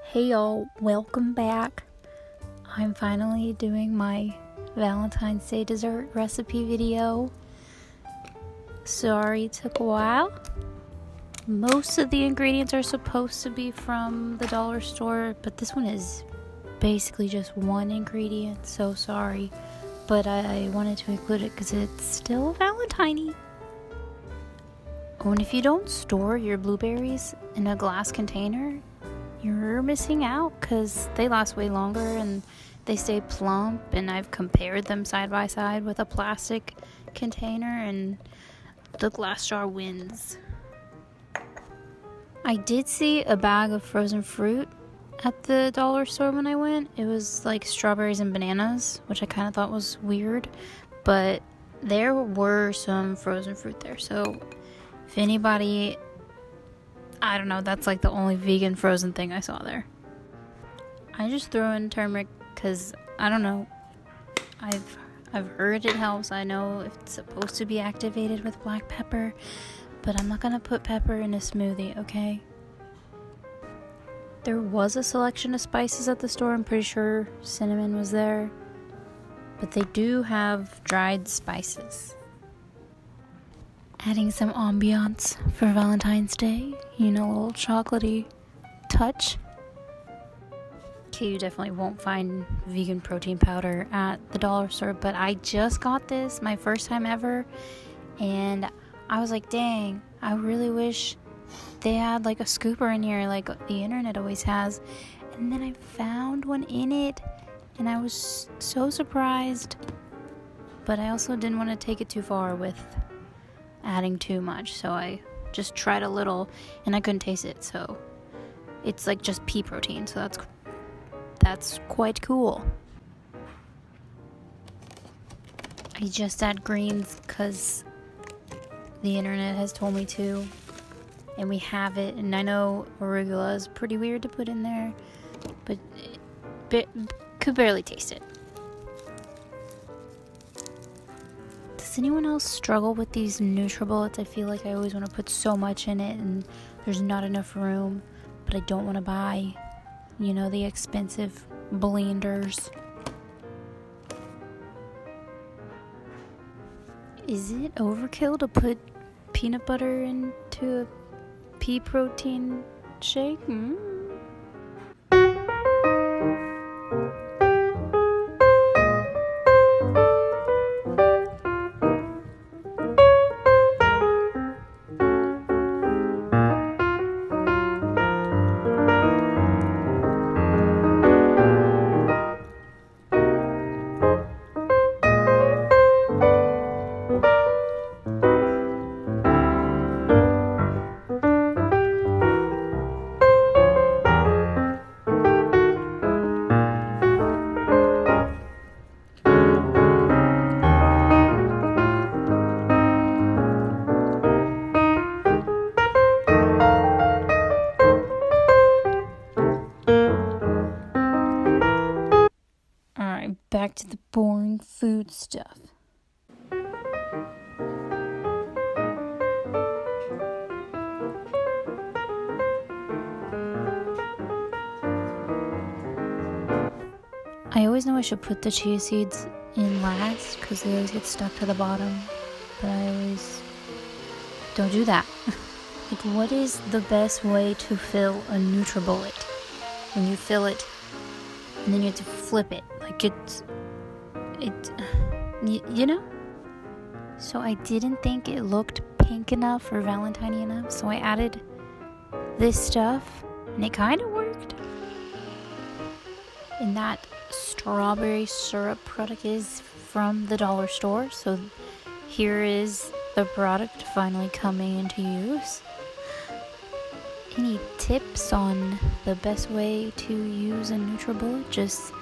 Hey y'all, welcome back. I'm finally doing my Valentine's Day dessert recipe video. Sorry it took a while. Most of the ingredients are supposed to be from the dollar store, but this one is basically just one ingredient, so sorry. But I wanted to include it because it's still Valentine-y. Oh, and if you don't store your blueberries in a glass container, you're missing out because they last way longer and they stay plump, and I've compared them side by side with a plastic container and the glass jar wins. I did see a bag of frozen fruit at the dollar store when I went. It was like strawberries and bananas, which I kind of thought was weird, but there were some frozen fruit there. So if anybody, I don't know, that's like the only vegan frozen thing I saw there. I just throw in turmeric because, I don't know, I've heard it helps. I know it's supposed to be activated with black pepper, but I'm not gonna put pepper in a smoothie, okay? There was a selection of spices at the store. I'm pretty sure cinnamon was there, but they do have dried spices. Adding some ambiance for Valentine's Day, you know, a little chocolatey touch. Okay, you definitely won't find vegan protein powder at the dollar store, but I just got this my first time ever, and I was like, dang, I really wish they had like a scooper in here like the internet always has. And then I found one in it, and I was so surprised, but I also didn't want to take it too far with adding too much, so I just tried a little and I couldn't taste it. So it's like just pea protein, so that's quite cool. I just add greens because the internet has told me to, and we have it. And I know arugula is pretty weird to put in there, but could barely taste it. Does anyone else struggle with these NutriBullets? I feel like I always want to put so much in it and there's not enough room, but I don't want to buy, you know, the expensive blenders. Is it overkill to put peanut butter into a pea protein shake? Back to the boring food stuff. I always know I should put the chia seeds in last because they always get stuck to the bottom, but I always don't do that. Like, what is the best way to fill a NutriBullet? When you fill it and then you have to flip it, like you know? So I didn't think it looked pink enough or Valentine enough, so I added this stuff, and it kind of worked. And that strawberry syrup product is from the dollar store, so here is the product finally coming into use. Any tips on the best way to use a NutriBullet? Just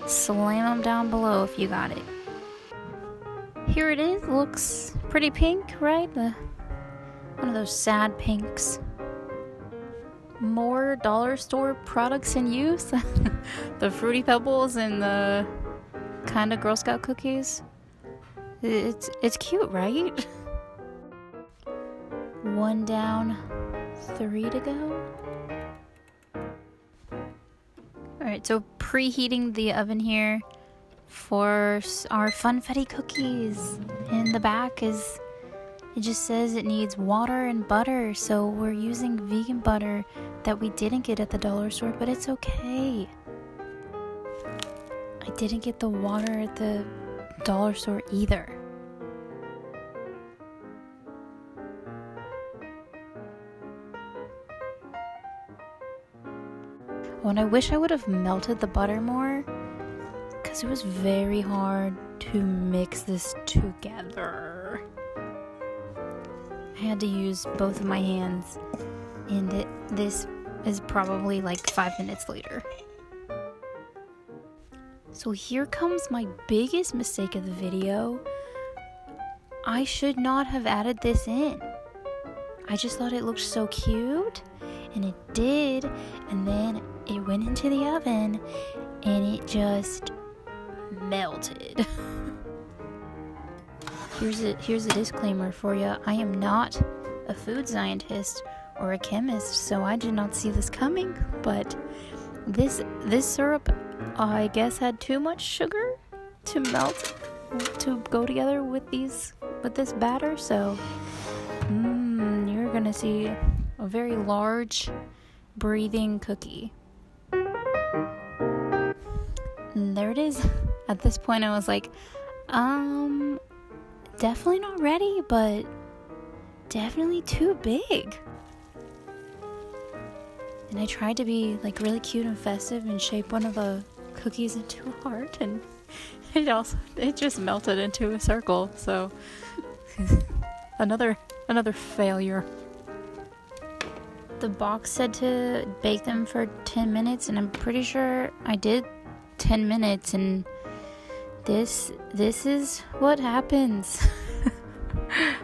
slam them down below if you got it. Here it is. Looks pretty pink, right? One of those sad pinks. More dollar store products in use. The Fruity Pebbles and the kind of Girl Scout cookies. It's cute, right? One down, 3 to go. Alright, so preheating the oven here for our Funfetti Cookies. In the back it just says it needs water and butter, so we're using vegan butter that we didn't get at the dollar store, but it's okay. I didn't get the water at the dollar store either. Oh, and I wish I would have melted the butter more, because it was very hard to mix this together. I had to use both of my hands, and this is probably like 5 minutes later. So here comes my biggest mistake of the video. I should not have added this in. I just thought it looked so cute, and it did, and then it went into the oven, and it just melted. Here's a disclaimer for you. I am not a food scientist or a chemist, so I did not see this coming, but this syrup, I guess, had too much sugar to melt to go together with this batter, so you're gonna see a very large breathing cookie. And there it is. At this point I was like, definitely not ready, but definitely too big. And I tried to be like really cute and festive and shape one of the cookies into a heart, and it just melted into a circle, so another failure. The box said to bake them for 10 minutes, and I'm pretty sure I did 10 minutes, and this is what happens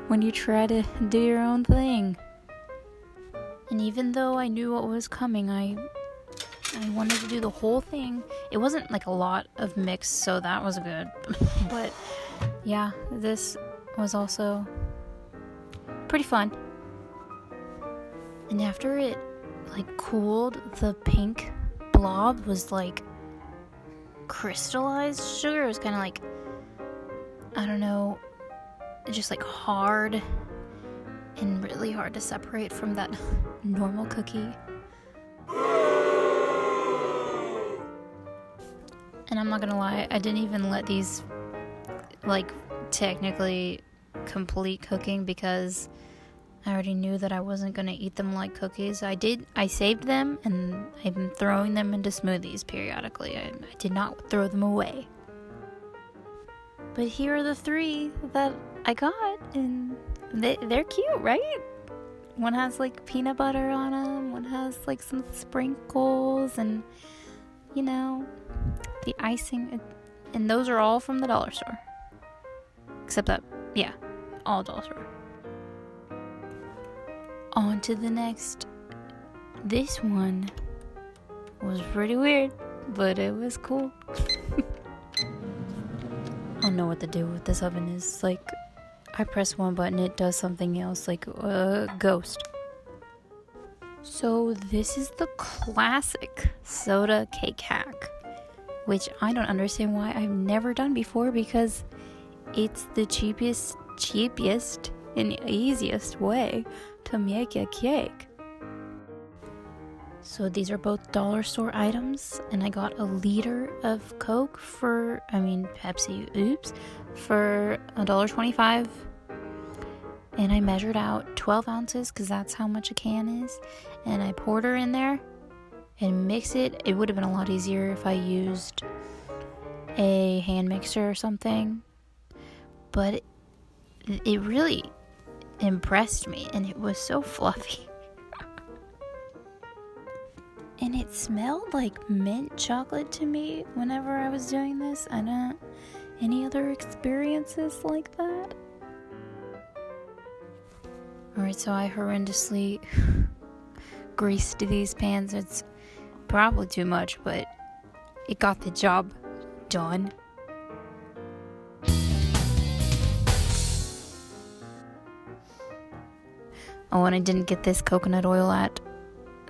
when you try to do your own thing. And even though I knew what was coming, I wanted to do the whole thing. It wasn't like a lot of mix, so that was good. But yeah, this was also pretty fun. And after it like cooled, the pink blob was like crystallized sugar. It was kind of like, I don't know, just like hard and really hard to separate from that normal cookie. And I'm not gonna lie, I didn't even let these like technically complete cooking, because I already knew that I wasn't gonna eat them like cookies. I saved them, and I've been throwing them into smoothies periodically. I did not throw them away. But here are the 3 that I got, and they're cute, right? One has like peanut butter on them, one has like some sprinkles, and you know, the icing, and those are all from the dollar store. Except that, yeah, all dollar store. On to the next. This one was pretty weird, but it was cool. I don't know what to do with this oven. Is like, I press one button, it does something else, like a ghost. So this is the classic soda cake hack, which I don't understand why I've never done before, because it's the cheapest and easiest way to make a cake. So these are both dollar store items, and I got a liter of Pepsi, for $1.25. And I measured out 12 ounces, because that's how much a can is, and I poured her in there and mixed it. It would have been a lot easier if I used a hand mixer or something, but it really impressed me, and it was so fluffy. And it smelled like mint chocolate to me whenever I was doing this. I don't any other experiences like that. Alright, so I horrendously greased these pans. It's probably too much, but it got the job done. Oh, and I didn't get this coconut oil at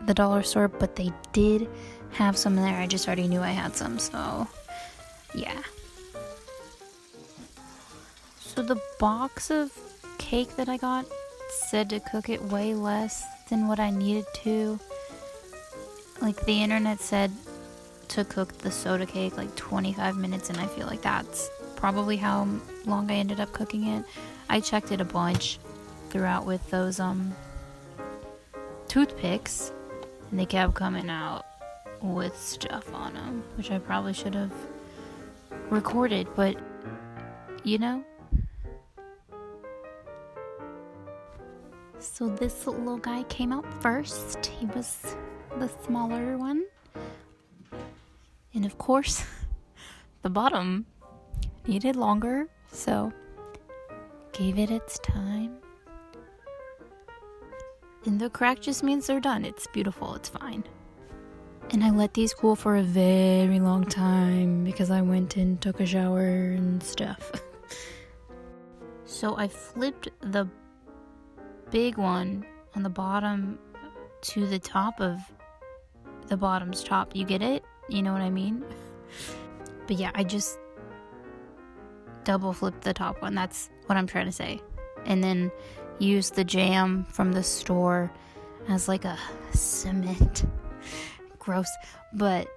the dollar store, but they did have some in there. I just already knew I had some, so yeah. So the box of cake that I got said to cook it way less than what I needed to. Like, the internet said to cook the soda cake like 25 minutes, and I feel like that's probably how long I ended up cooking it. I checked it a bunch throughout with those toothpicks, and they kept coming out with stuff on them, which I probably should have recorded, but you know. So this little guy came out first. He was the smaller one. And of course, the bottom needed longer, so gave it its time. And the crack just means they're done. It's beautiful, it's fine. And I let these cool for a very long time because I went and took a shower and stuff. So I flipped the big one on the bottom to the top of the bottom's top. You get it? You know what I mean? But yeah, I just double flipped the top one. That's what I'm trying to say. And then used the jam from the store as like a cement. Gross. But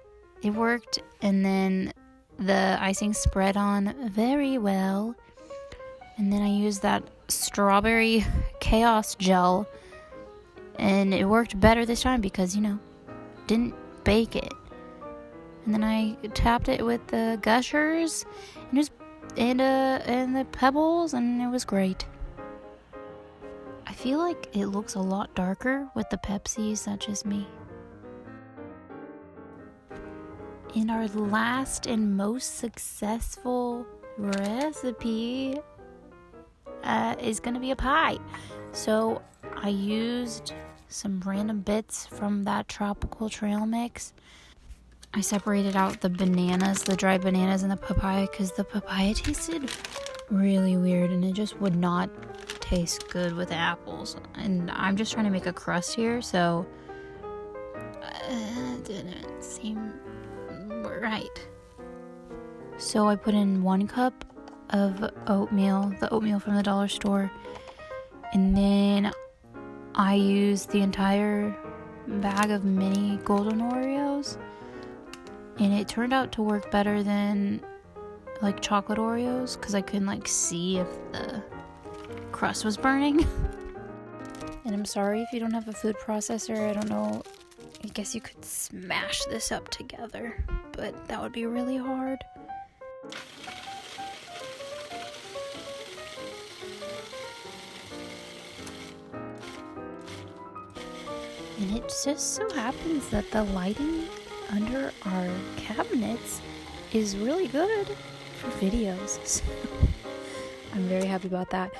it worked. And then the icing spread on very well. And then I used that strawberry chaos gel. And it worked better this time because, didn't bake it. And then I tapped it with the gushers and the pebbles, and it was great. I feel like it looks a lot darker with the Pepsi. Is that just me? And our last and most successful recipe is gonna be a pie. So I used some random bits from that tropical trail mix. I separated out the bananas, the dried bananas, and the papaya because the papaya tasted really weird and it just would not taste good with apples. And I'm just trying to make a crust here, so it didn't seem right. So I put in 1 cup of oatmeal, the oatmeal from the dollar store, and then I used the entire bag of mini golden Oreos. And it turned out to work better than like chocolate Oreos because I couldn't see if the crust was burning. And I'm sorry if you don't have a food processor. I don't know. I guess you could smash this up together, but that would be really hard. And it just so happens that the lighting under our cabinets is really good for videos. So I'm very happy about that.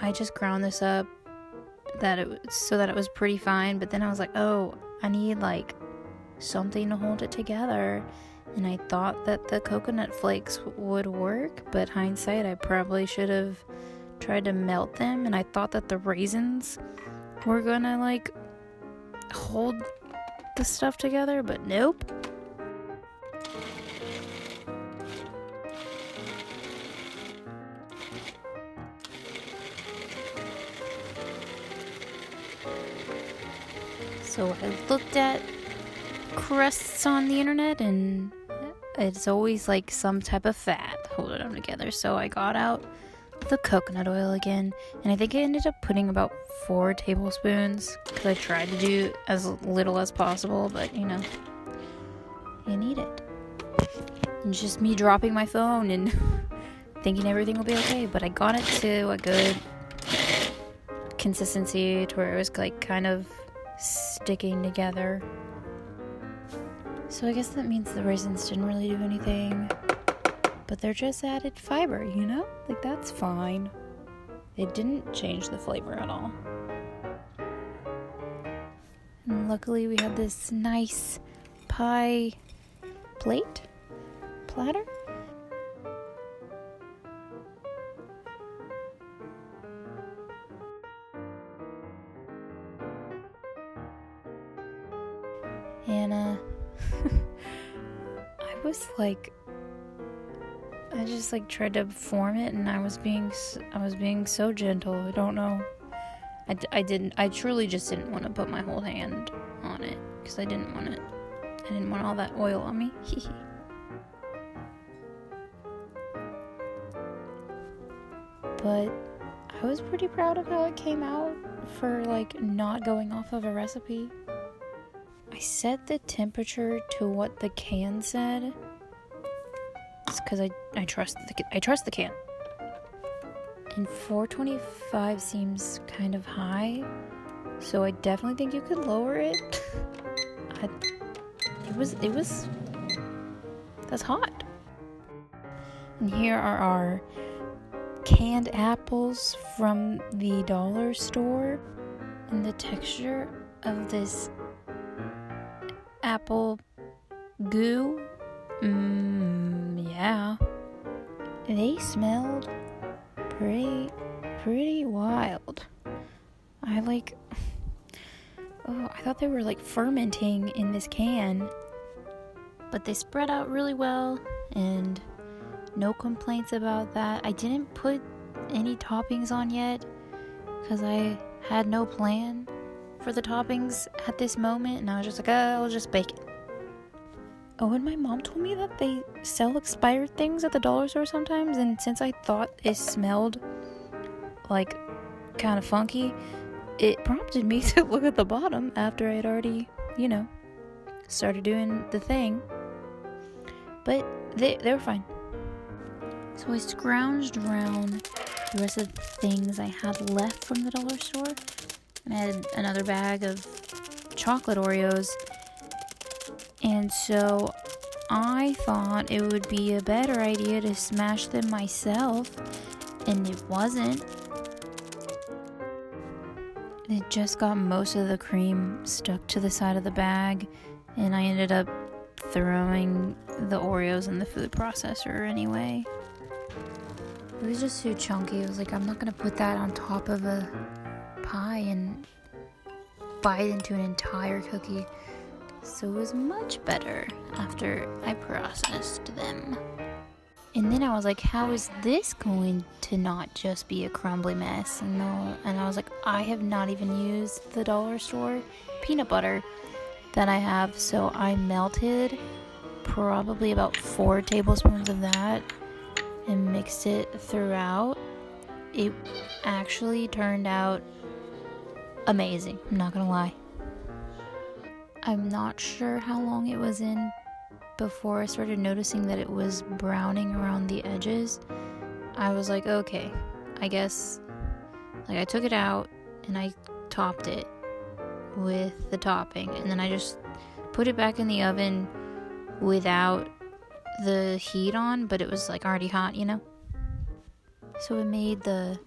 I just ground this up so that it was pretty fine, but then I was like, oh, I need something to hold it together, and I thought that the coconut flakes would work, but hindsight, I probably should have tried to melt them, and I thought that the raisins were gonna hold the stuff together, but nope. So I looked at crusts on the internet, and it's always some type of fat holding them together. So I got out the coconut oil again, and I think I ended up putting about 4 tablespoons because I tried to do as little as possible, but you need it. And it's just me dropping my phone and thinking everything will be okay, but I got it to a good consistency to where it was kind of sticking together. So I guess that means the raisins didn't really do anything. but they're just added fiber, you know? Like, that's fine. It didn't change the flavor at all. And luckily we had this nice pie platter. And I just like tried to form it, and I was being so gentle. I don't know. I truly just didn't want to put my whole hand on it because I didn't want all that oil on me. But I was pretty proud of how it came out for like not going off of a recipe. I set the temperature to what the can said. It's because I trust the can. And 425 seems kind of high, so I definitely think you could lower it. That's hot. And here are our canned apples from the dollar store, and the texture of this apple goo, yeah, they smelled pretty wild. I thought they were like fermenting in this can, but they spread out really well, and no complaints about that. I didn't put any toppings on yet because I had no plan for the toppings at this moment, and I was just like, I'll just bake it. Oh, and my mom told me that they sell expired things at the dollar store sometimes, and since I thought it smelled like kind of funky, it prompted me to look at the bottom after I'd already, started doing the thing. But they were fine. So I scrounged around the rest of the things I had left from the dollar store. And I had another bag of chocolate Oreos. And so I thought it would be a better idea to smash them myself. And it wasn't. It just got most of the cream stuck to the side of the bag. And I ended up throwing the Oreos in the food processor anyway. It was just too chunky. It was like, I'm not going to put that on top of a pie and bite into an entire cookie. So it was much better after I processed them. And then I was like, how is this going to not just be a crumbly mess? And I was like, I have not even used the dollar store peanut butter that I have. So I melted probably about 4 tablespoons of that and mixed it throughout. It actually turned out amazing, I'm not gonna lie. I'm not sure how long it was in before I started noticing that it was browning around the edges. I was like, okay, I guess, I took it out and I topped it with the topping, and then I just put it back in the oven without the heat on, but it was already hot, so it made the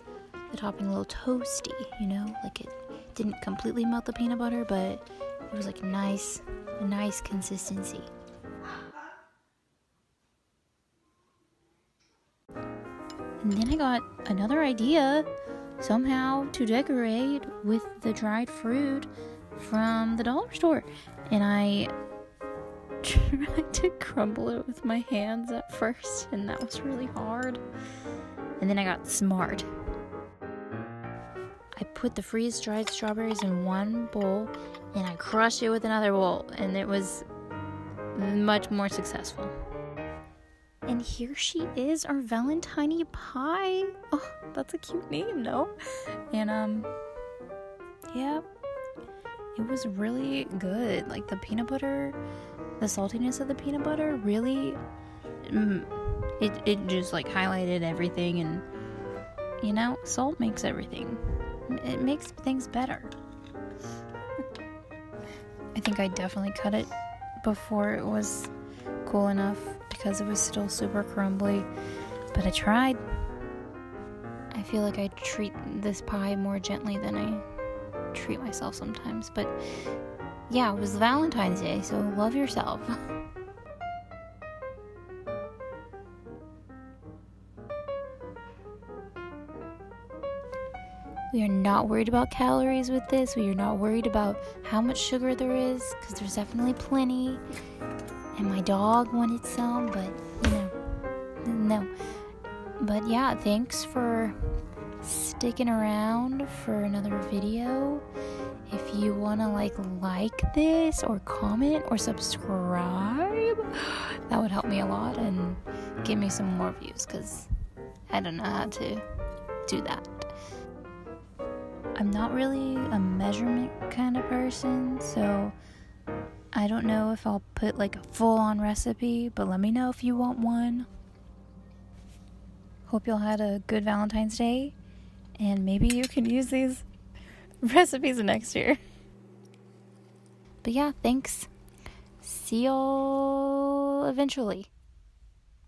topping a little toasty, it didn't completely melt the peanut butter, but it was a nice consistency. And then I got another idea somehow to decorate with the dried fruit from the dollar store, and I tried to crumble it with my hands at first, and that was really hard. And then I got smart. I put the freeze-dried strawberries in one bowl, and I crushed it with another bowl, and it was much more successful. And here she is, our Valentine Pie. Oh, that's a cute name, no? And, yeah, it was really good. The peanut butter, the saltiness of the peanut butter really, it just, highlighted everything, and, salt makes everything. It makes things better. I think I definitely cut it before it was cool enough to because it was still super crumbly, but I tried. I feel like I treat this pie more gently than I treat myself sometimes, but yeah, it was Valentine's Day, so love yourself. We are not worried about calories with this. We are not worried about how much sugar there is, because there's definitely plenty. And my dog wanted some, but no. But yeah, thanks for sticking around for another video. If you want to like this or comment or subscribe, that would help me a lot and give me some more views, because I don't know how to do that. I'm not really a measurement kind of person, so I don't know if I'll put a full-on recipe, but let me know if you want one. Hope y'all had a good Valentine's Day, and maybe you can use these recipes next year. But yeah, thanks. See y'all eventually.